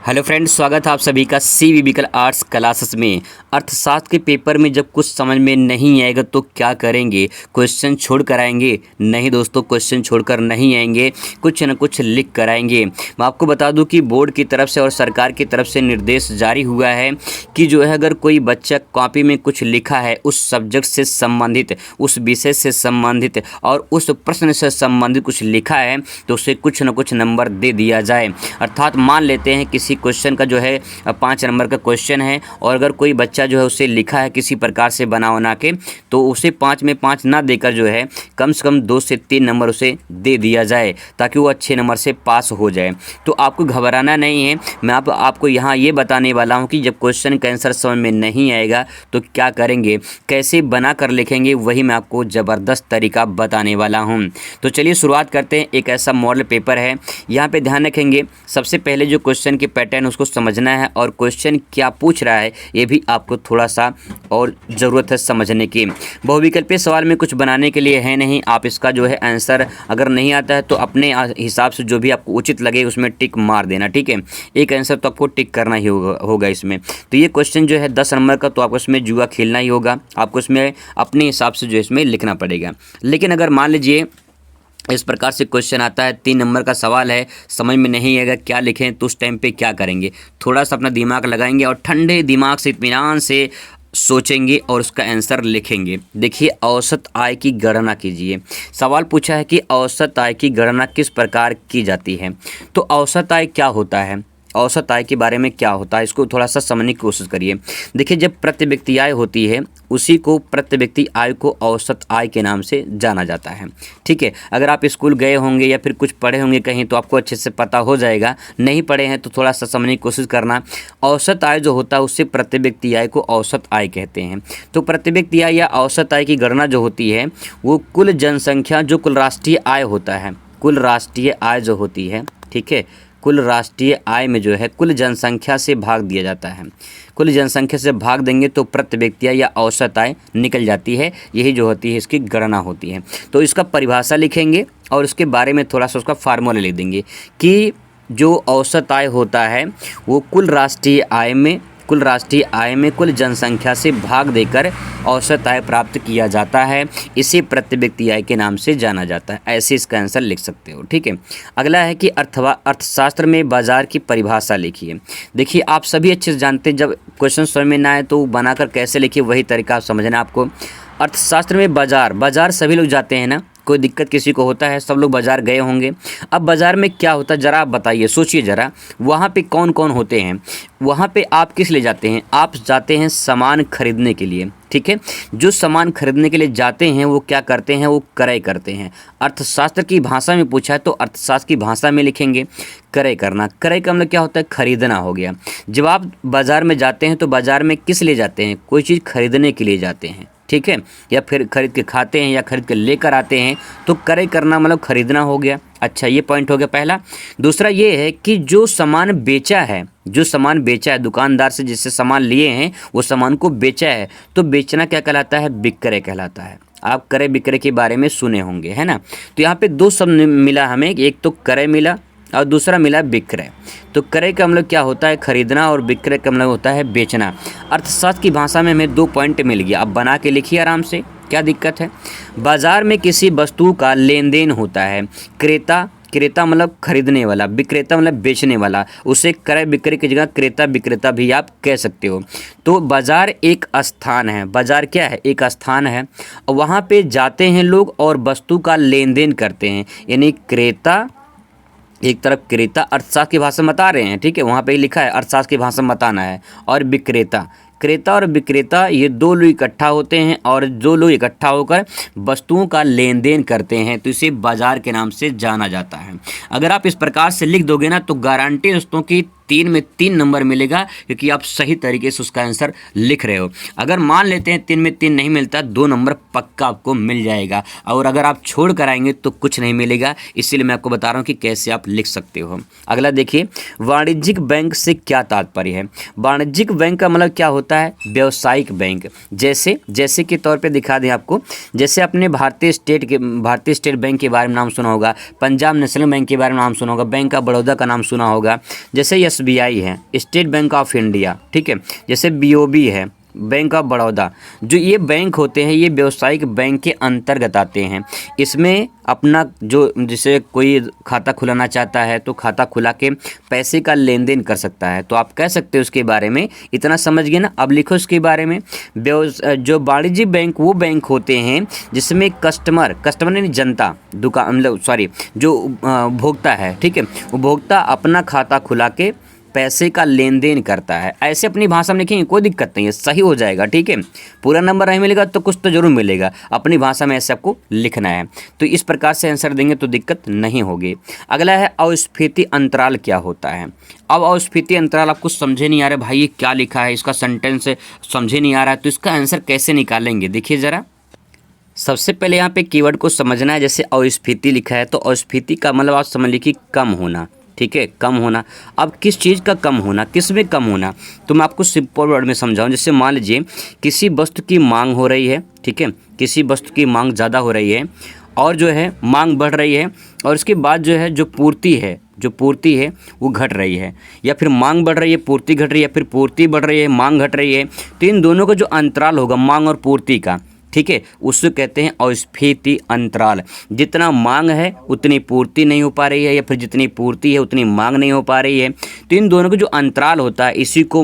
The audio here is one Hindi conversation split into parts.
हेलो फ्रेंड्स, स्वागत है आप सभी का सीवीबीकल आर्ट्स क्लासेस में। अर्थशास्त्र के पेपर में जब कुछ समझ में नहीं आएगा तो क्या करेंगे? क्वेश्चन छोड़ कर आएंगे? नहीं दोस्तों, क्वेश्चन छोड़कर नहीं आएंगे, कुछ न कुछ लिख कर आएंगे। मैं आपको बता दूं कि बोर्ड की तरफ से और सरकार की तरफ से निर्देश जारी हुआ है कि जो है अगर कोई बच्चा कॉपी में कुछ लिखा है उस सब्जेक्ट से संबंधित, उस विषय से संबंधित और उस प्रश्न से संबंधित कुछ लिखा है तो उसे कुछ न कुछ नंबर दे दिया जाए। अर्थात मान लेते हैं किसी क्वेश्चन का जो है 5 नंबर का क्वेश्चन है और अगर कोई बच्चा जो है उसे लिखा है किसी प्रकार से बना के, तो उसे 5 में 5 ना देकर जो है कम से कम 2 से 3 नंबर उसे दे दिया जाए ताकि वो अच्छे नंबर से पास हो जाए। तो आपको घबराना नहीं है। मैं आपको यहाँ ये बताने वाला हूँ कि जब क्वेश्चन का आंसर समझ में नहीं आएगा तो क्या करेंगे, कैसे बना कर लिखेंगे, वही मैं आपको ज़बरदस्त तरीका बताने वाला हूँ। तो चलिए शुरुआत करते हैं। एक ऐसा मॉडल पेपर है, यहाँ पे ध्यान रखेंगे सबसे पहले जो क्वेश्चन की पैटर्न उसको समझना है और क्वेश्चन क्या पूछ रहा है ये भी आपको थोड़ा सा और ज़रूरत है समझने की। बहुविकल्पीय सवाल में कुछ बनाने के लिए है नहीं, आप इसका जो है आंसर अगर नहीं आता है तो अपने हिसाब से जो भी आपको उचित लगे उसमें टिक मार देना, ठीक है। एक आंसर तो आपको टिक करना ही होगा इसमें। तो ये क्वेश्चन जो है 10 नंबर का, तो आपको इसमें जुआ खेलना ही होगा, आपको इसमें अपने हिसाब से जो इसमें लिखना पड़ेगा। लेकिन अगर मान लीजिए इस प्रकार से क्वेश्चन आता है, 3 नंबर का सवाल है, समझ में नहीं आएगा क्या लिखें, तो उस टाइम पे क्या करेंगे? थोड़ा सा अपना दिमाग लगाएंगे और ठंडे दिमाग से इत्मीनान से सोचेंगे और उसका आंसर लिखेंगे। देखिए, औसत आय की गणना कीजिए। सवाल पूछा है कि औसत आय की गणना किस प्रकार की जाती है। तो औसत आय क्या होता है, औसत आय के बारे में क्या होता है, इसको थोड़ा सा समझने की कोशिश करिए। देखिए, जब प्रति व्यक्ति आय होती है उसी को प्रति व्यक्ति आय को औसत आय के नाम से जाना जाता है, ठीक है। अगर आप स्कूल गए होंगे या फिर कुछ पढ़े होंगे कहीं तो आपको अच्छे से पता हो जाएगा, नहीं पढ़े हैं तो थोड़ा सा समझने की कोशिश करना। औसत आय जो होता है उससे प्रति व्यक्ति आय को औसत आय कहते हैं। तो प्रति व्यक्ति आय या औसत आय की गणना जो होती है वो कुल जनसंख्या, जो कुल राष्ट्रीय आय होता है, कुल राष्ट्रीय आय जो होती है, ठीक है, कुल राष्ट्रीय आय में जो है कुल जनसंख्या से भाग दिया जाता है। कुल जनसंख्या से भाग देंगे तो प्रति व्यक्ति आय या औसत आय निकल जाती है। यही जो होती है इसकी गणना होती है। तो इसका परिभाषा लिखेंगे और उसके बारे में थोड़ा सा उसका फार्मूला लिख देंगे कि जो औसत आय होता है वो कुल राष्ट्रीय आय में कुल जनसंख्या से भाग देकर औसत आय प्राप्त किया जाता है। इसे प्रति व्यक्ति आय के नाम से जाना जाता है। ऐसे इसका आंसर लिख सकते हो, ठीक है। अगला है कि अर्थशास्त्र में बाजार की परिभाषा लिखिए। देखिए, आप सभी अच्छे से जानते हैं जब क्वेश्चन समझ में ना आए तो बनाकर कैसे लिखिए, वही तरीका समझना आपको। अर्थशास्त्र में बाजार सभी लोग जाते हैं ना, कोई दिक्कत किसी को होता है, सब लोग बाज़ार गए होंगे। अब बाज़ार में क्या होता है ज़रा आप बताइए, सोचिए ज़रा, वहाँ पे कौन कौन होते हैं? वहाँ पे आप किस लिए जाते हैं? आप जाते हैं सामान खरीदने के लिए, ठीक है। जो सामान खरीदने के लिए जाते हैं वो क्या करते हैं, वो क्रय करते हैं। अर्थशास्त्र की भाषा में पूछा है तो अर्थशास्त्र की भाषा में लिखेंगे क्रय करना। क्रय का मतलब क्या होता है? खरीदना हो गया। जब आप बाज़ार में जाते हैं तो बाज़ार में किस लिए जाते हैं? कोई चीज़ खरीदने के लिए जाते हैं, ठीक है, या फिर खरीद के खाते हैं या खरीद के लेकर आते हैं, तो क्रय करना मतलब खरीदना हो गया। अच्छा, ये पॉइंट हो गया पहला। दूसरा ये है कि जो सामान बेचा है, दुकानदार से जिससे सामान लिए हैं वो सामान को बेचा है, तो बेचना क्या कहलाता है? विक्रय कहलाता है। आप क्रय विक्रय के बारे में सुने होंगे, है ना। तो यहाँ पे 2 शब्द मिला हमें, एक तो क्रय मिला और दूसरा मिला विक्रय। तो क्रय का मतलब क्या होता है? खरीदना, और विक्रय का मतलब होता है बेचना। अर्थशास्त्र की भाषा में हमें 2 पॉइंट मिल गया। अब बना के लिखिए आराम से, क्या दिक्कत है। बाजार में किसी वस्तु का लेन देन होता है। क्रेता मतलब खरीदने वाला, विक्रेता मतलब बेचने वाला, उसे क्रय विक्रय की जगह क्रेता विक्रेता भी आप कह सकते हो। तो बाजार एक स्थान है, बाजार क्या है? एक स्थान है, और वहाँ पे जाते हैं लोग और वस्तु का लेन देन करते हैं। यानी क्रेता, एक तरफ क्रेता अर्थशास्त्र की भाषा में बता रहे हैं, ठीक है, वहाँ पे ही लिखा है अर्थशास्त्र की भाषा में बताना है, और विक्रेता, क्रेता और विक्रेता ये 2 लोग इकट्ठा होते हैं और 2 लोग इकट्ठा होकर वस्तुओं का लेन देन करते हैं, तो इसे बाजार के नाम से जाना जाता है। अगर आप इस प्रकार से लिख दोगे ना तो गारंटी दोस्तों की 3 में 3 नंबर मिलेगा, क्योंकि आप सही तरीके से उसका आंसर लिख रहे हो। अगर मान लेते हैं 3 में 3 नहीं मिलता, 2 नंबर पक्का आपको मिल जाएगा, और अगर आप छोड़ कर आएंगे तो कुछ नहीं मिलेगा। इसीलिए मैं आपको बता रहा हूँ कि कैसे आप लिख सकते हो। अगला देखिए, वाणिज्यिक बैंक से क्या तात्पर्य है? वाणिज्यिक बैंक का मतलब क्या होता है? व्यावसायिक बैंक। जैसे के तौर पे दिखा दें आपको, जैसे आपने भारतीय स्टेट बैंक के बारे में नाम सुना होगा, पंजाब नेशनल बैंक के बारे में नाम सुना होगा, बैंक ऑफ बड़ौदा का नाम सुना होगा। जैसे यस SBI है, स्टेट बैंक ऑफ इंडिया, ठीक है, जैसे BOB है, बैंक ऑफ बड़ौदा, जो ये बैंक होते हैं ये व्यावसायिक बैंक के अंतर्गत आते हैं। इसमें अपना जो जैसे कोई खाता खुलाना चाहता है तो खाता खुला के पैसे का लेन देन कर सकता है। तो आप कह सकते हो उसके बारे में, इतना समझ गए ना। अब लिखो उसके बारे में। जो वाणिज्यिक बैंक वो बैंक होते हैं जिसमें कस्टमर यानी जनता, दुकान मतलब सॉरी जो उपभोक्ता है, ठीक है, उपभोक्ता अपना खाता खुला के पैसे का लेन देन करता है। ऐसे अपनी भाषा में लिखेंगे, कोई दिक्कत नहीं है, सही हो जाएगा, ठीक है। पूरा नंबर नहीं मिलेगा तो कुछ तो जरूर मिलेगा, अपनी भाषा में ऐसे आपको लिखना है। तो इस प्रकार से आंसर देंगे तो दिक्कत नहीं होगी। अगला है अस्फीति अंतराल क्या होता है। अब अस्फीति अंतराल आपको समझे नहीं आ रहा भाई ये क्या लिखा है, इसका सेंटेंस समझे नहीं आ रहा है, तो इसका आंसर कैसे निकालेंगे देखिए ज़रा। सबसे पहले यहाँ पे कीवर्ड को समझना है। जैसे अस्फीति लिखा है तो अस्फीति का मतलब आप समझ लीजिए कम होना, ठीक है, कम होना। अब किस चीज़ का कम होना, किस में कम होना, तो मैं आपको सिंपल वर्ड में समझाऊं। जैसे मान लीजिए किसी वस्तु की मांग हो रही है, ठीक है, किसी वस्तु की मांग ज़्यादा हो रही है और जो है मांग बढ़ रही है, और उसके बाद जो है जो पूर्ति है वो घट रही है, या फिर मांग बढ़ रही है पूर्ति घट रही है, या फिर पूर्ति बढ़ रही है मांग घट रही है। तो इन दोनों का जो अंतराल होगा मांग और पूर्ति का, ठीक है, उसको कहते हैं अस्फीति अंतराल। जितना मांग है उतनी पूर्ति नहीं हो पा रही है, या फिर जितनी पूर्ति है उतनी मांग नहीं हो पा रही है। तो इन दोनों का जो अंतराल होता है इसी को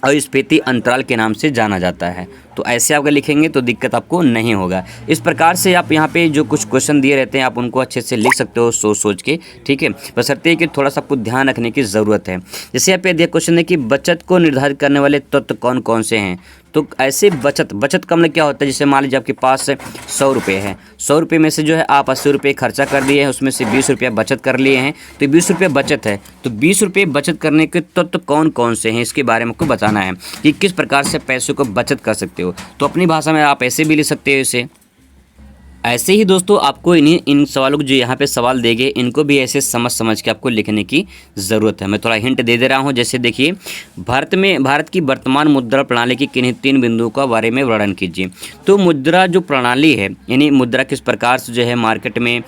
अस्फीति अंतराल के नाम से जाना जाता है। तो ऐसे आप अगर लिखेंगे तो दिक्कत आपको नहीं होगा। इस प्रकार से आप यहाँ पे जो कुछ क्वेश्चन दिए रहते हैं आप उनको अच्छे से लिख सकते हो सोच के, ठीक है, बशर्ते कि थोड़ा सा आपको ध्यान रखने की ज़रूरत है। जैसे यहाँ पे दिया क्वेश्चन है कि बचत को निर्धारित करने वाले तत्व कौन कौन से हैं। तो ऐसे बचत का मतलब क्या होता है, जैसे मान लीजिए आपके पास 100 रुपये है, 100 रुपये में से जो है आप 80 रुपये खर्चा कर दिए हैं, उसमें से 20 रुपया बचत कर लिए हैं, तो 20 रुपये बचत है। तो 20 रुपये बचत करने के तत्व कौन कौन से हैं इसके बारे में आपको बताना है कि किस प्रकार से पैसों को बचत कर सकते हो। तो अपनी भाषा में आप ऐसे भी लिख सकते हो इसे। ऐसे ही दोस्तों आपको इन सवालों को जो यहाँ पे सवाल देंगे इनको भी ऐसे समझ के आपको लिखने की ज़रूरत है। मैं थोड़ा हिंट दे रहा हूँ। जैसे देखिए भारत की वर्तमान मुद्रा प्रणाली की किन्हीं 3 बिंदुओं का बारे में वर्णन कीजिए। तो मुद्रा जो प्रणाली है यानी मुद्रा किस प्रकार से जो है मार्केट में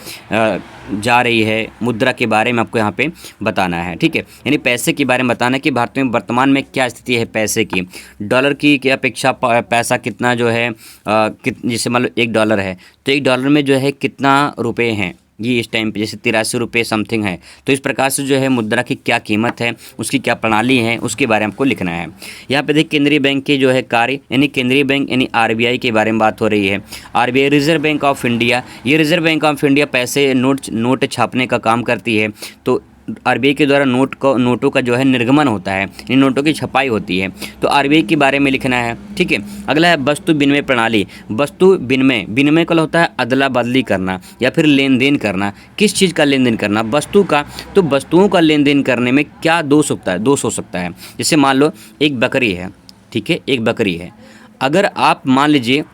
जा रही है, मुद्रा के बारे में आपको यहाँ पे बताना है, ठीक है, यानी पैसे के बारे में बताना है कि भारत में वर्तमान में क्या स्थिति है पैसे की। डॉलर की अपेक्षा पैसा कितना जो है जैसे मान लो $1 है तो $1 में जो है कितना रुपए हैं ये इस टाइम पे, जैसे 83 रुपये समथिंग है। तो इस प्रकार से जो है मुद्रा की क्या कीमत है, उसकी क्या प्रणाली है, उसके बारे में आपको लिखना है। यहाँ पे देखिए केंद्रीय बैंक के जो है कार्य यानी केंद्रीय बैंक यानी RBI के बारे में बात हो रही है। RBI reserve bank of India, ये रिजर्व बैंक ऑफ इंडिया पैसे नोट छापने का काम करती है। तो RBI के द्वारा नोटों का जो है निर्गमन होता है, इन नोटों की छपाई होती है। तो RBI के बारे में लिखना है, ठीक है। अगला है वस्तु विनिमय प्रणाली। वस्तु विनिमय का होता है अदला बदली करना या फिर लेन देन करना। किस चीज़ का लेन देन करना, वस्तु का। तो वस्तुओं का लेन देन करने में क्या दोष हो सकता है। जैसे मान लो एक बकरी है, ठीक है, एक बकरी है। अगर आप मान लीजिए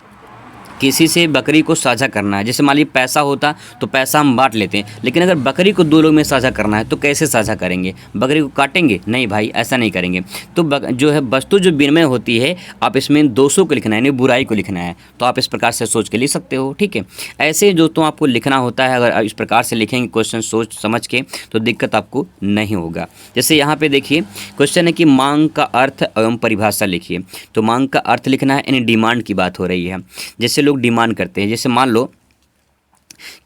किसी से बकरी को साझा करना है, जैसे मान लीजिए पैसा होता तो पैसा हम बांट लेते हैं, लेकिन अगर बकरी को 2 लोग में साझा करना है तो कैसे साझा करेंगे, बकरी को काटेंगे, नहीं भाई ऐसा नहीं करेंगे। तो जो है वस्तु जो विनिमय होती है आप इसमें दोषों को लिखना है यानी बुराई को लिखना है। तो आप इस प्रकार से सोच के लिख सकते हो, ठीक है। ऐसे दोस्तों आपको लिखना होता है, अगर इस प्रकार से लिखेंगे क्वेश्चन सोच समझ के तो दिक्कत आपको नहीं होगा। जैसे यहाँ पे देखिए क्वेश्चन है कि मांग का अर्थ एवं परिभाषा लिखिए। तो मांग का अर्थ लिखना है यानी डिमांड की बात हो रही है, जैसे लोग डिमांड करते हैं। जैसे मान लो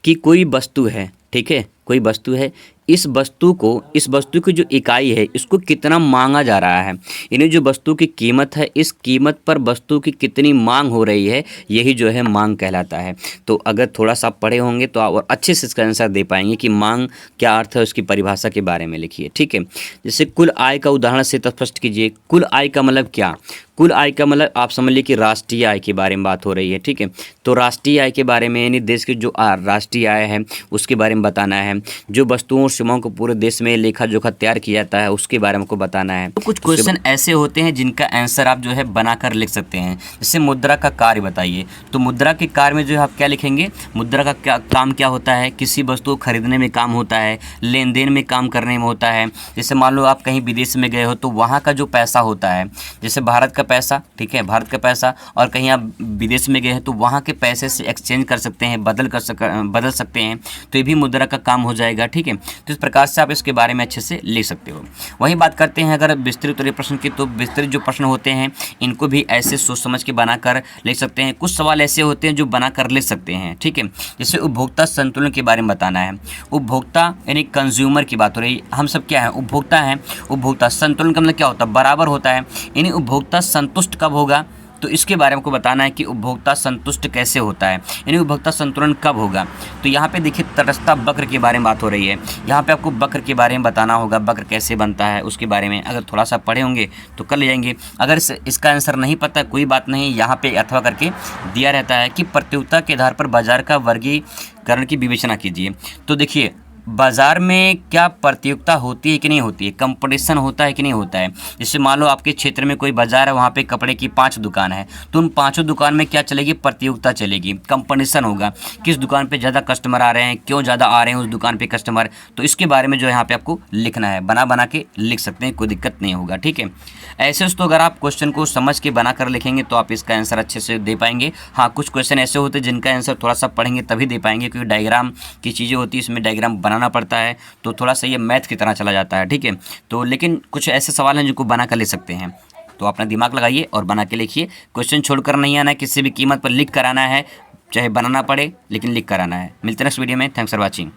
कि कोई वस्तु है, ठीक है, कोई वस्तु है, इस वस्तु की जो इकाई है इसको कितना मांगा जा रहा है, यानी जो वस्तु की कीमत है इस कीमत पर वस्तु की कितनी मांग हो रही है, यही जो है मांग कहलाता है। तो अगर थोड़ा सा पढ़े होंगे तो आप और अच्छे से इसका आंसर दे पाएंगे कि मांग क्या अर्थ है, उसकी परिभाषा के बारे में लिखिए, ठीक है। जैसे कुल आय का उदाहरण से स्पष्ट कीजिए। कुल आय का मतलब क्या, कुल आय का मतलब आप समझ लीजिए कि राष्ट्रीय आय के बारे में बात हो रही है, ठीक है। तो राष्ट्रीय आय के बारे में यानी देश की जो राष्ट्रीय आय है उसके बारे में बताना है। जो वस्तुओं और सेवाओं को पूरे देश में लेखा जोखा तैयार किया जाता है उसके बारे में आपको बताना है। तो कुछ क्वेश्चन ऐसे होते हैं जिनका आंसर आप जो है बनाकर लिख सकते हैं। जैसे मुद्रा का कार्य बताइए। तो मुद्रा के कार्य में जो है आप क्या लिखेंगे, मुद्रा का क्या काम क्या होता है, किसी वस्तु को खरीदने में काम होता है, लेन देन में काम करने में होता है। जैसे मान लो आप कहीं विदेश में गए हो तो वहाँ का जो पैसा होता है, जैसे भारत का का पैसा, ठीक है, भारत का पैसा, और कहीं आप विदेश में गए हैं तो वहाँ के पैसे से एक्सचेंज कर सकते हैं, बदल सकते हैं, तो ये भी मुद्रा का काम हो जाएगा, ठीक है। तो इस प्रकार से आप इसके बारे में अच्छे से लिख सकते हो। वही बात करते हैं अगर विस्तृत प्रश्न की, तो विस्तृत जो प्रश्न होते हैं इनको भी ऐसे सोच समझ के बनाकर लिख सकते हैं। कुछ सवाल ऐसे होते हैं जो बनाकर लिख सकते हैं, ठीक है। जैसे उपभोक्ता संतुलन के बारे में बताना है। उपभोक्ता यानी कंज्यूमर की बात हो रही है, हम सब क्या है, उपभोक्ता हैं। उपभोक्ता संतुलन का मतलब क्या होता है, बराबर होता है, यानी उपभोक्ता संतुष्ट कब होगा, तो इसके बारे में आपको बताना है कि उपभोक्ता संतुष्ट कैसे होता है, यानी उपभोक्ता संतुलन कब होगा। तो यहाँ पे देखिए तटस्थता वक्र के बारे में बात हो रही है। यहाँ पे आपको वक्र के बारे में बताना होगा, वक्र कैसे बनता है उसके बारे में अगर थोड़ा सा पढ़े होंगे तो कर ले जाएंगे। अगर इसका आंसर नहीं पता है कोई बात नहीं, यहाँ पे अथवा करके दिया रहता है कि प्रतियोगिता के आधार पर बाजार का वर्गीकरण की विवेचना कीजिए। तो देखिए बाज़ार में क्या प्रतियोगिता होती है कि नहीं होती है, कंपटीशन होता है कि नहीं होता है। जैसे मान लो आपके क्षेत्र में कोई बाज़ार है, वहाँ पे कपड़े की 5 दुकान है, तो उन 5 दुकान में क्या चलेगी, प्रतियोगिता चलेगी, कंपटीशन होगा, किस दुकान पे ज़्यादा कस्टमर आ रहे हैं, क्यों ज़्यादा आ रहे हैं उस दुकान पे कस्टमर। तो इसके बारे में जो है यहाँ पे आपको लिखना है, बना के लिख सकते हैं, कोई दिक्कत नहीं होगा, ठीक है। ऐसे दोस्तों अगर आप क्वेश्चन को समझ के बना कर लिखेंगे तो आप इसका आंसर अच्छे से दे पाएंगे। हाँ, कुछ क्वेश्चन ऐसे होते हैं जिनका आंसर थोड़ा सा पढ़ेंगे तभी दे पाएंगे, क्योंकि डायग्राम की चीज़ें होती है, इसमें डायग्राम बनाना पड़ता है, तो थोड़ा सा ये मैथ की तरह चला जाता है, ठीक है। तो लेकिन कुछ ऐसे सवाल हैं जिनको बना कर ले सकते हैं, तो अपना दिमाग लगाइए और बना के लिखिए। क्वेश्चन छोड़कर नहीं आना है, किसी भी कीमत पर लिख कर आना है, चाहे बनाना पड़े लेकिन लिख कर आना है। मिलते हैं नेक्स्ट वीडियो में। Thanks for watching.